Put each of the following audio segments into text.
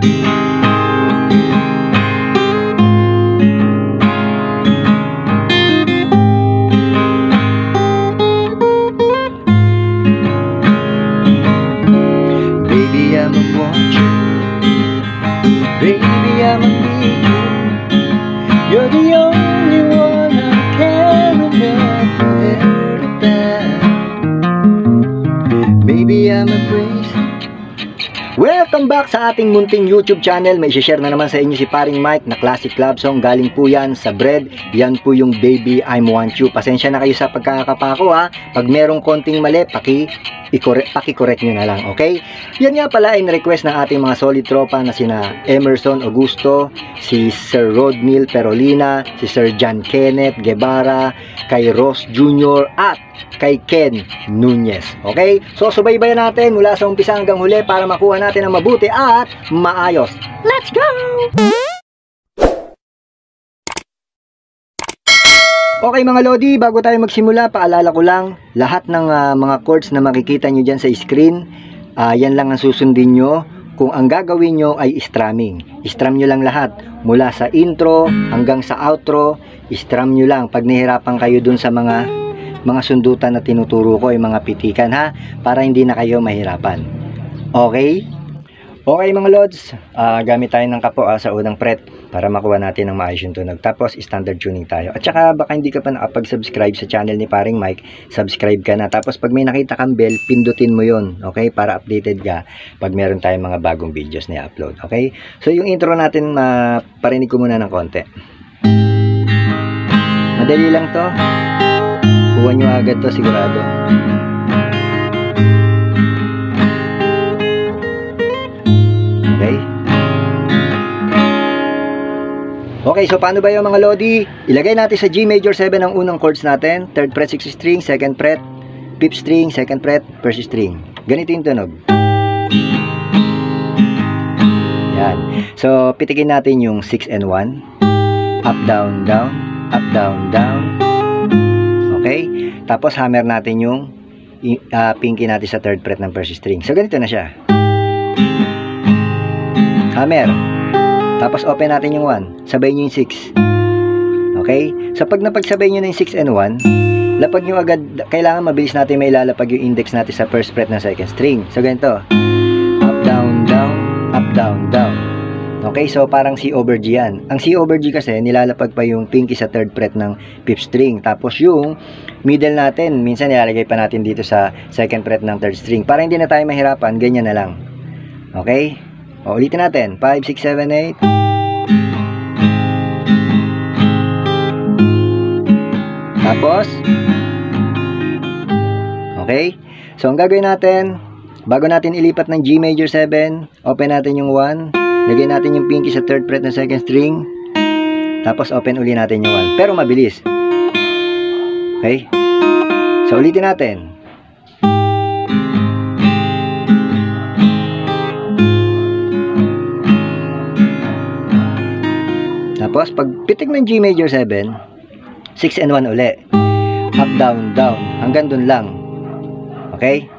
Baby, I'ma want you. Baby, I'ma need you. You're the only one I care enough to ever back. Baby, I'm a crazy. Welcome back sa ating munting YouTube channel. May share na naman sa inyo si Paring Mike na classic club song. Galing po yan sa Bread. Yan po yung Baby, I Want You. Pasensya na kayo sa pagkakapako ha. Pag merong konting mali, paki-correct nyo na lang, okay? Yan nga pala ay request ng ating mga solid tropa na sina Emerson Augusto, si Sir Rodnil Perolina, si Sir John Kenneth Guevara, kay Ross Jr. at kay Ken Nunez, okay? So subaybayan natin mula sa umpisa hanggang huli para makuha natin ang mabuti at maayos. Let's go! Okay mga Lodi, bago tayo magsimula, paalala ko lang, lahat ng mga chords na makikita nyo dyan sa screen, yan lang ang susundin nyo. Kung ang gagawin nyo ay strumming, strum nyo lang lahat, mula sa intro hanggang sa outro, strum nyo lang. Pag nahirapan kayo dun sa mga sundutan na tinuturo ko, ay mga pitikan ha, para hindi na kayo mahirapan. Okay? Okay mga Lods, gamit tayo ng kapo sa unang fret para makuha natin ang maayos yung tunog. Tapos standard tuning tayo. At saka baka hindi ka pa nakapag-subscribe sa channel ni Paring Mike, subscribe ka na. Tapos pag may nakita kang bell, pindutin mo yun, okay? Para updated ka pag meron tayong mga bagong videos na i-upload, okay? So yung intro natin, parinig ko muna ng konti. Madali lang to. Kuha nyo agad to, sigurado. Okay? Okay, so paano ba yung mga Lodi? Ilagay natin sa G major 7 ang unang chords natin. 3rd fret 6th string, 2nd fret 5th string, 2nd fret 1st string. Ganito yung tunog. Yan. So pitikin natin yung 6 and 1. Up, down, down. Up, down, down. Okay? Tapos hammer natin yung pinky natin sa 3rd fret ng 1st string. So ganito na siya. Hammer. Tapos open natin yung 1. Sabay nyo yung 6. Okay? So pag napagsabay nyo na yung 6 and 1, lapag nyo agad, kailangan mabilis natin may lalapag yung index natin sa 1st fret ng 2nd string. So ganito. Up, down, down. Up, down, down. Okay? So parang C over G yan. Ang C over G kasi, nilalapag pa yung pinky sa 3rd fret ng 5th string. Tapos yung middle natin, minsan nilalagay pa natin dito sa 2nd fret ng 3rd string. Para hindi na tayo mahirapan, ganyan na lang. Okay? O, ulitin natin. 5, 6, 7, 8. Tapos, okay? So, ang gagawin natin, bago natin ilipat ng G major 7, open natin yung 1. Lagay natin yung pinky sa 3rd fret ng 2nd string. Tapos, open uli natin yung 1. Pero mabilis. Okay? So, ulitin natin. Tapos, pag pitik ng G major 7, 6 and 1 uli. Up, down, down. Hanggang dun lang. Okay?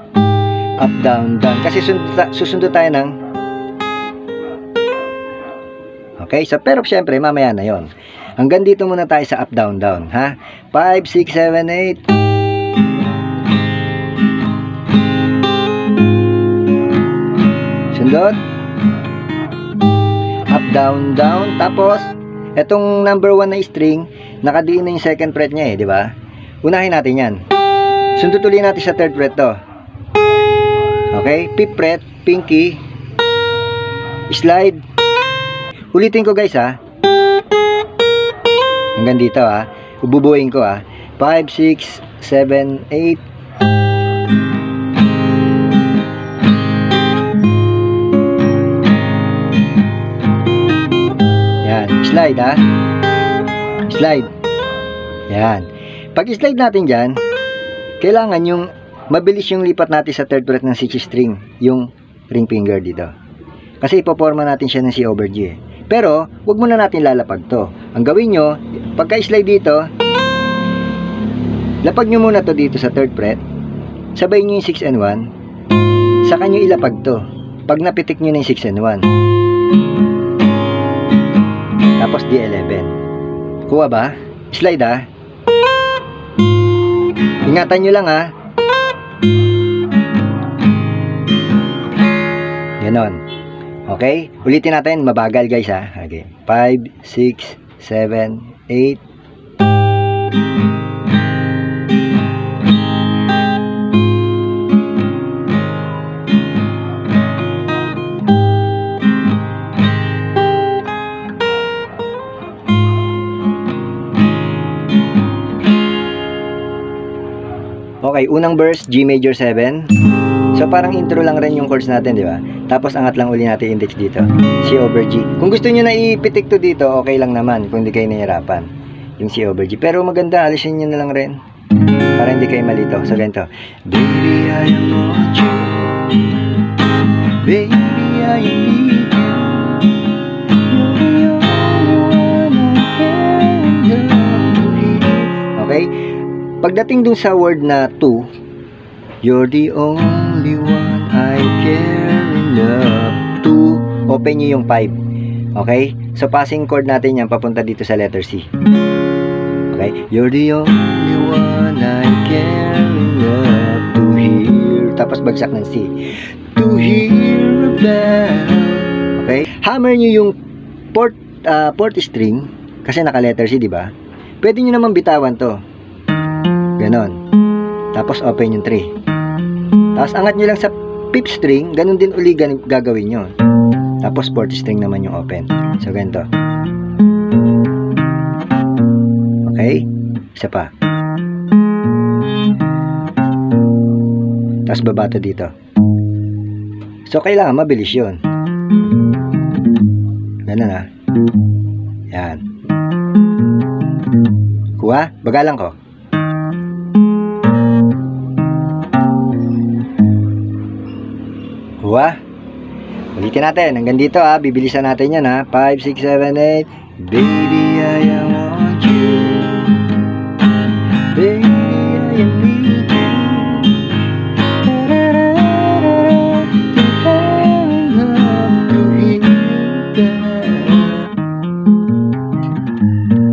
Up, down, down. Kasi susundo tayo ng... Okay? So, pero syempre, mamaya na yon. Hanggang dito muna tayo sa up, down, down. Ha? 5, 6, 7, 8. Sundot. Up, down, down. Tapos, etong number 1 na string, nakadiin na yung 2nd fret niya di ba? Unahin natin yan. Sundutuloy natin sa 3rd fret to. Okay? 5th fret, pinky, slide. Ulitin ko guys ha. Hanggang dito ha. Ububuhin ko ha. 5, 6, 7, 8. Slide ha. Slide. Yan. Pag slide natin dyan, kailangan yung mabilis yung lipat natin sa 3rd fret ng 6th string, yung ring finger dito. Kasi ipoporma natin siya ng C over G Pero, wag muna natin lalapag to. Ang gawin nyo, pagka-slide dito, lapag nyo muna to dito sa 3rd fret, sabay nyo yung 6 and 1, saka nyo ilapag to. Pag napitik nyo na yung 6 and 1, Tapos D11. Kuha ba? Slide ah. Ingatan nyo lang ah. Ganon. Okay? Ulitin natin. Mabagal guys ha. Okay. 5, 6, 7, 8. Okay, unang verse, G major 7. So parang intro lang rin yung chords natin, di ba? Tapos angat lang uli natin index dito. C over G. Kung gusto niyo na ipitik to dito, okay lang naman kung hindi kayo nahihirapan. Yung C over G. Pero maganda, alisin niyo na lang rin. Para hindi kayo malito. So ganito. Baby, I want you. Baby, I need you. You're the only one I can love you. Okay? Pagdating dun sa word na to, you're the only one I care enough to. Open nyo yung 5. Okay? So, passing chord natin yan papunta dito sa letter C. Okay? You're the only one I care enough to hear. Tapos, bagsak ng C. To hear about. Okay? Hammer nyo yung fourth string. Kasi naka-letter C, di ba? Pwede nyo naman bitawan to. Ganon. Tapos, open yung 3. Tapos angat nyo lang sa 5th string, ganun din uli gagawin nyo. Tapos 4th string naman yung open. So ganito. Okay? Isa pa. Tapos babato dito. So kailangan mabilis yun. Ganun ha. Yan. Kuha? Bagalan ko. Kuha. Ulitin natin. Hanggang dito ha. Bibilisan natin yan ha. 5, 6, 7, 8. Baby, I want you. Baby, I need you.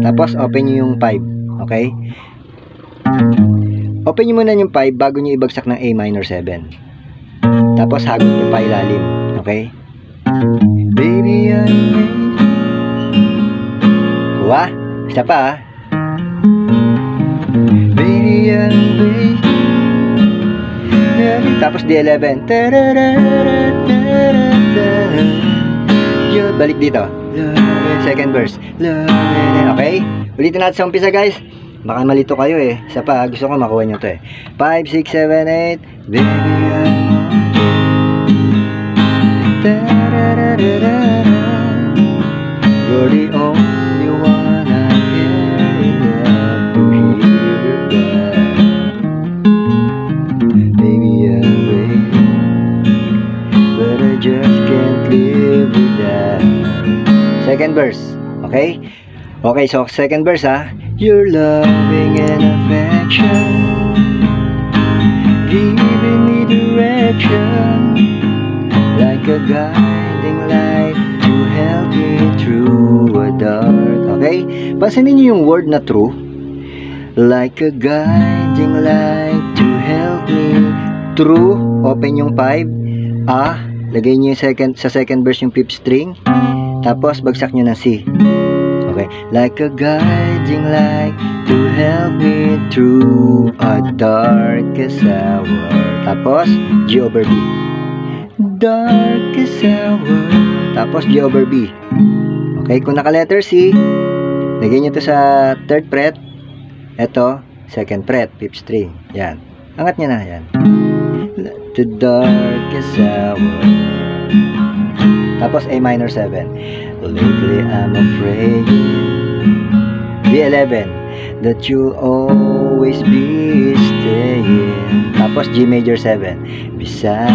Tapos open nyo yung 5. Okay? Open nyo muna yung 5 bago nyo ibagsak ng A minor 7. Tapos hagot nyo pa ilalim. Okay? Baby, I need you. Kuha. Isa pa ha. Baby, I need you. Tapos D11. Yun, balik dito. Second verse. Okay? Ulitin natin sa umpisa guys. Baka malito kayo eh. Isa pa, gusto ko makuha nyo to eh. 5, 6, 7, 8. Baby, I you're the only one I care enough to hear about. Baby, I'm waiting, but I just can't live without. Second verse, okay? Okay, so second verse ha. Your loving and affection, giving me direction, like a guiding light to help me through a dark. Okay? Pansinin niyo yung word na true. Like a guiding light to help me through. Open yung 5. Lagay niyo yung sa second verse yung 5th string. Tapos bagsak niyo ng C. Okay? Like a guiding light to help me through a darkest hour. Tapos G over B. Darkest hour. Tapos G over B. Okay, kung naka letter C, lagyan nyo to sa 3rd fret. Ito, 2nd fret, 5th string. Yan. Angat nyo na, yan. The darkest hour. Tapos A minor 7. Lately I'm afraid. D11. That you'll always be staying. Tapos G major 7. Beside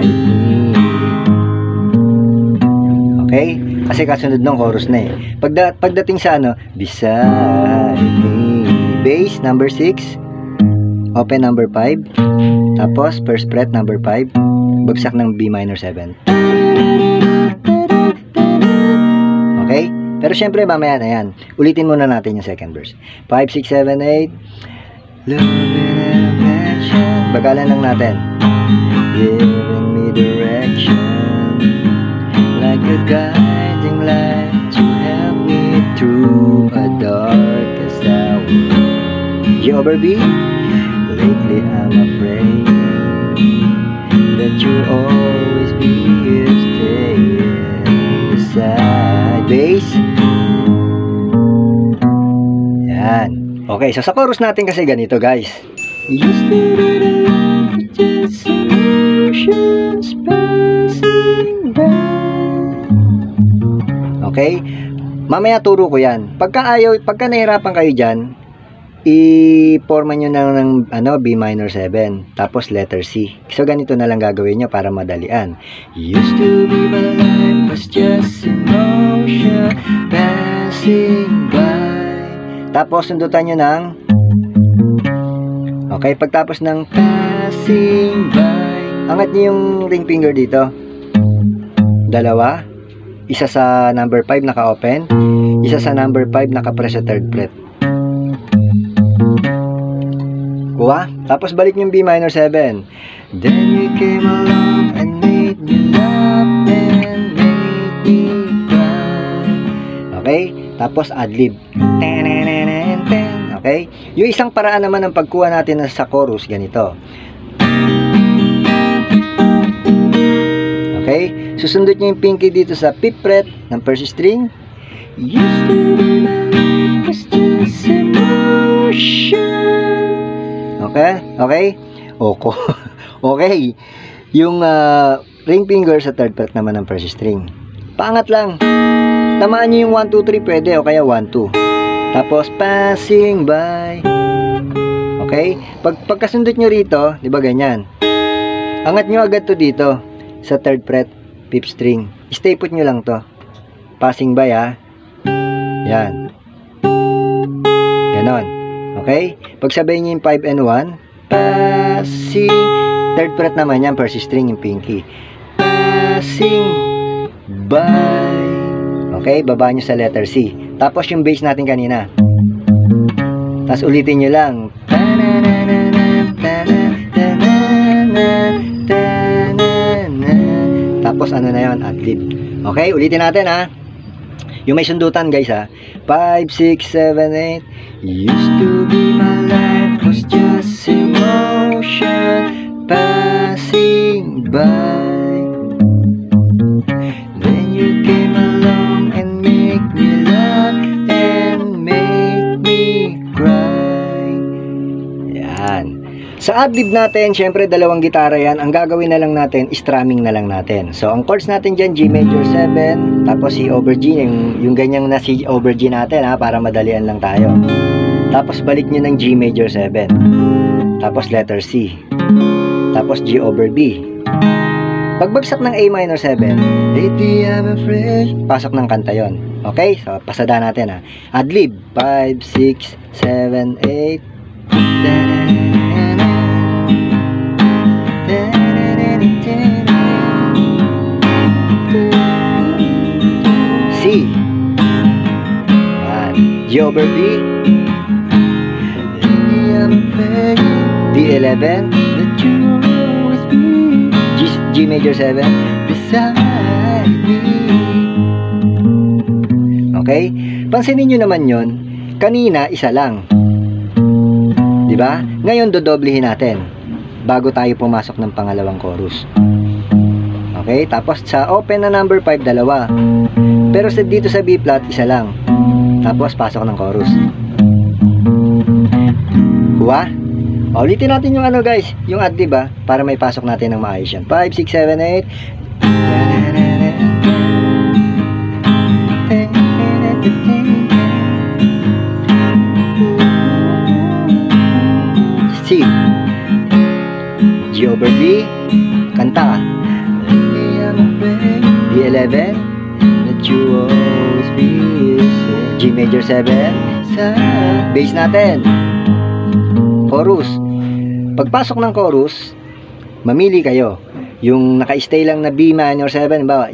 me. Okay? Kasi kasunod ng chorus na eh. Pagdating sa beside me. Bass, number 6. Open, number 5. Tapos, first fret, number 5. pagbagsak ng B minor 7. Okay? Pero syempre, mamaya na yan. Ulitin muna natin yung second verse. 5, 6, 7, 8. Love and affection. Bagalan lang natin. Giving me direction, like a guiding light to help me through a darkest hour. G over B. Lately I'm afraid that you'll always be here staying beside. Bass. Yan. Okay, so sa chorus natin kasi ganito, guys. Yesterday just emotions passing by. Okay? Mamaya turo ko yan. Pagka nahirapan kayo dyan, i-forma nyo ng B minor 7, tapos letter C. So, ganito na lang gagawin nyo para madalian. Used to be my life was just emotion passing by. Tapos, sundutan nyo ng okay, pagtapos ng passing by, angat nyo yung ring finger dito. Dalawa. Isa sa number 5 naka-open, isa sa number 5 naka-press sa third fret. Kuha. Tapos balik yung B minor 7. Then you came along and made me laugh and made me cry. Okay? Tapos adlib. Okay? Yung isang paraan naman ng pagkuha natin sa chorus, ganito. Okay? Susundot nyo yung pinky dito sa 5th fret ng first string. Used to be my life was just emotion. Okay? Okay? Oko. Okay. Yung ring finger sa third fret naman ng first string. Paangat lang. Tamaan nyo yung 1, 2, 3 pwede o kaya 1, 2. Tapos passing by. Okay? Pagkasundot nyo rito, di ba ganyan? Angat nyo agad to dito sa third fret, 5th string. Stay put nyo lang to. Passing by, ha? Yan. Ganon. Okay? Pagsabayin nyo yung 5 and 1, passing, third fret naman yan, first string yung pinky. Passing by. Okay? Baba nyo sa letter C. Tapos yung bass natin kanina. Tapos ulitin nyo lang. Tapos ano na yun? Adlib. Okay? Ulitin natin, ha? Yung may sundutan, guys, ha? 5, 6, 7, 8. Used to be my life was just emotion passing by. Then you came along and make me laugh and make me cry. Yan. Sa adlib natin, syempre dalawang gitara yan. Ang gagawin na lang natin, strumming na lang natin. So, ang chords natin dyan, G major 7, tapos C over G, yung ganyang na C over G natin, ha, para madalian lang tayo. Tapos balik nyo ng G major 7. Tapos letter C. Tapos G over B. Pagbagsak ng A minor 7, lately I'm afraid, pasok ng kanta yon. Okay? So, pasada natin, ha. Adlib. 5, 6, 7, 8. C. G over B. D11. G major 7 beside me. Okay? Pansinin nyo naman yon. Kanina, isa lang. Diba? Ngayon, dodoblehin natin bago tayo pumasok ng pangalawang chorus. Okay? Tapos, sa open na number 5, dalawa. Pero dito sa B flat, isa lang. Tapos, pasok ng chorus. Kuha? Ulitin natin yung guys, yung adlib, para may pasok natin ng maayos yan. 5, 6, 7, 8. C. G over B. Kanta. D11. That you always be. G major 7. Bass natin. Chorus. Pagpasok ng chorus, mamili kayo. Yung naka-stay lang na B minor 7, ba?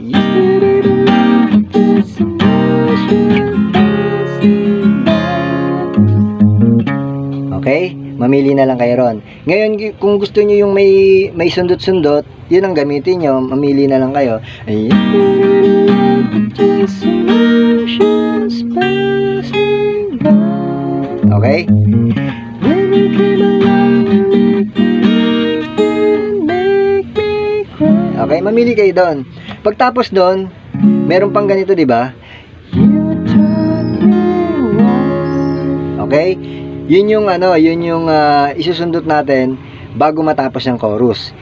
Okay? Mamili na lang kayo ron. Ngayon, kung gusto niyo yung may sundot-sundot, yun ang gamitin nyo. Mamili na lang kayo. Okay? Okay, mamili kayo doon. Pagtapos doon, meron pang ganito, di ba? Okay? Yun yung isusundot natin bago matapos yung chorus.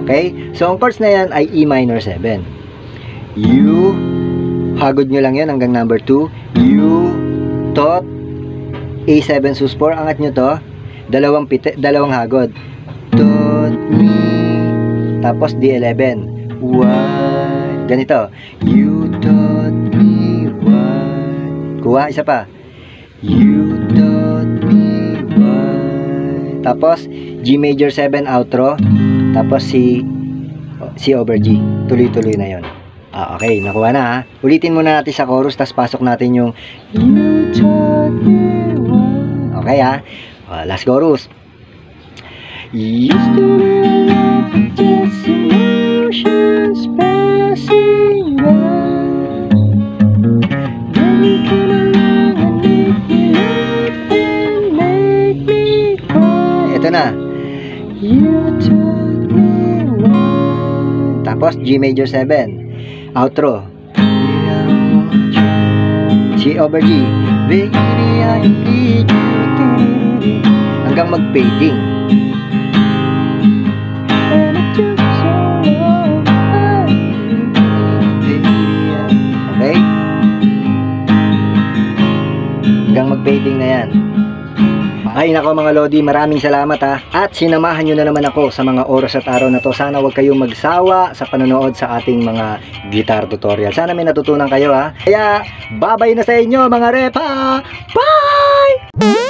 Okay? So, ang chords na yan ay E minor 7. You, hagod nyo lang yun hanggang number 2. You, tot, A7 sus 4. Angat nyo to. Dalawang hagod. Tot, mi, tapos D11. 1. Ganito. You, tot, mi, 1. Kuha, isa pa. You, tot, mi, 1. Tapos, G major 7 outro. Tapos C over G. Tuloy-tuloy na yon. Okay, nakuha na ha. Ulitin muna natin sa chorus, tapos pasok natin yung You taught me what. Okay ha. Last chorus. Used to be alive, just emotions passing by. Then you came along and made me laugh and made me cry. Ito na. You taught me what. Tapos G major 7. Outro. C over G. Baby, I need you. Hanggang mag-fading. Okay? Hanggang mag-fading na yan. Ay nako mga Lodi, maraming salamat ha. At sinamahan nyo na naman ako sa mga oras at araw na to. Sana huwag kayong magsawa sa panonood sa ating mga guitar tutorial. Sana may natutunan kayo ha. Kaya, bye-bye na sa inyo mga repa! Bye!